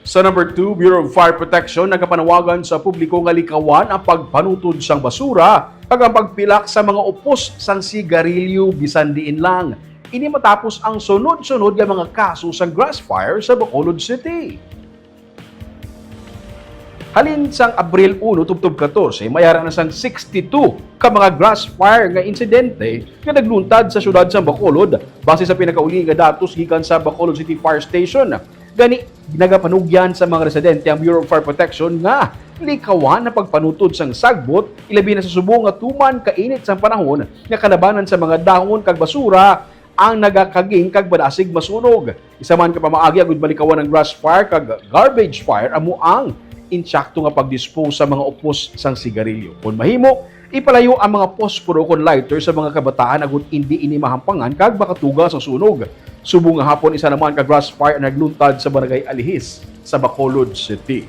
Sa number 2, Bureau of Fire Protection nagapanawagan sa publiko nga likawan ang pagpanutod sang basura kag ang pagpilak sa mga upos sang sigarilyo bisan diin lang. Ini matapos ang sunod-sunod nga mga kaso sa grass fire sa Bacolod City. Halin sang Abril 1, tubtob 14, mayara na sang 62 ka mga grass fire nga insidente nga nagluntad sa syudad sa Bacolod base sa pinakauli nga datos gikan sa Bacolod City Fire Station. Gani nagapanugyan sa mga residente ang Bureau of Fire Protection nga likawan na pagpanutod sang sagbot ilabi na sa subong nga tuman kainit sang panahon nga kalabanan sa mga dahon kag basura ang nagakaging kag badasig masunog. Isa man ka pamaagi agud balikawan ng grass fire kag garbage fire amo ang insakto nga pagdispose sa mga upos sang sigarilyo. Kung mahimo, ipalayo ang mga posporo kon lighter sa mga kabataan agud hindi ini mahampangan kag makatuga sa sunog. Subong nga hapon isa naman ka grass fire nagluntad sa barangay Alihis sa Bacolod City.